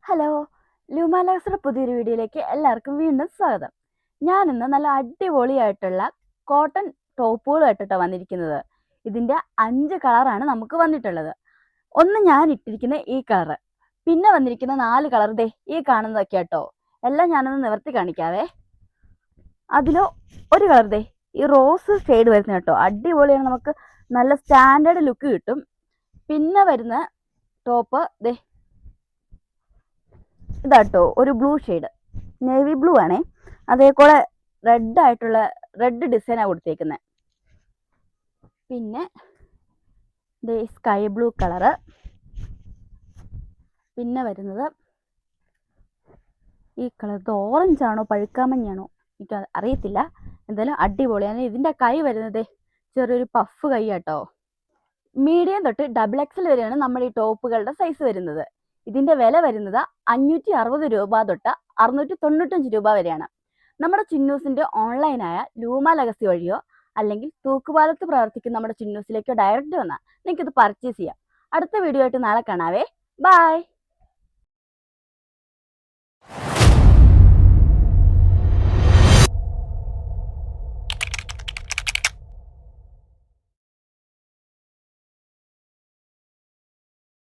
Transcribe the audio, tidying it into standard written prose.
Hello, ലൂമാലാക്സിന്റെ പുതിയൊരു വീഡിയോയിലേക്ക് എല്ലാവർക്കും വീണ്ടും സ്വാഗതം. ഞാനിന്ന് നല്ല അടിപൊളിയായിട്ടുള്ള കോട്ടൺ ടോപ്പുകളായിട്ടാണ് വന്നിരിക്കുന്നത്. ഇതിൻ്റെ 5 കളറാണ് നമുക്ക് വന്നിട്ടുള്ളത്. ഒന്ന് ഞാൻ ഇട്ടിരിക്കുന്ന ഈ കളറ്, പിന്നെ വന്നിരിക്കുന്ന 4 കളർ ദേ ഈ കാണുന്നതൊക്കെ കേട്ടോ. എല്ലാം ഞാനൊന്ന് നിവർത്തി കാണിക്കാവേ. അതിലോ ഒരു കളർ ദേ ഈ റോസ് ഷെയ്ഡ് വരുന്ന കേട്ടോ, അടിപൊളിയാണ്. നമുക്ക് നല്ല സ്റ്റാൻഡേർഡ് ലുക്ക് കിട്ടും. പിന്നെ വരുന്ന ടോപ്പ് ദേ ഇതാട്ടോ, ഒരു ബ്ലൂ ഷെയ്ഡ്, നേവി ബ്ലൂ ആണേ. അതേപോലെ റെഡ് ഡിസൈനാണ് കൊടുത്തേക്കുന്നത്. പിന്നെ സ്കൈ ബ്ലൂ കളറ്. പിന്നെ വരുന്നത് ഈ കളർ, ഇത് ഓറഞ്ച് ആണോ പഴുക്കാമഞ്ഞാണോ എനിക്ക് അറിയത്തില്ല, എന്തായാലും അടിപൊളിയാണ്. ഇതിൻ്റെ കൈ വരുന്നത് ചെറിയൊരു പഫ് കൈ കേട്ടോ. മീഡിയം തൊട്ട് XXL വരെയാണ് നമ്മുടെ ഈ ടോപ്പുകളുടെ സൈസ് വരുന്നത്. ഇതിന്റെ വില വരുന്നത് 560 രൂപ തൊട്ട് 695 രൂപ വരെയാണ്. നമ്മുടെ ചിന്നൂസിന്റെ ഓൺലൈനായ ലൂമ ലെഗസി വഴിയോ അല്ലെങ്കിൽ തൂക്കുപാലത്ത് പ്രവർത്തിക്കുന്ന നമ്മുടെ ചിന്നൂസിലേക്കോ ഡയറക്റ്റ് വന്നാൽ നിങ്ങൾക്ക് ഇത് പർച്ചേസ് ചെയ്യാം. അടുത്ത വീഡിയോ ആയിട്ട് നാളെ കാണാവേ. ബൈ.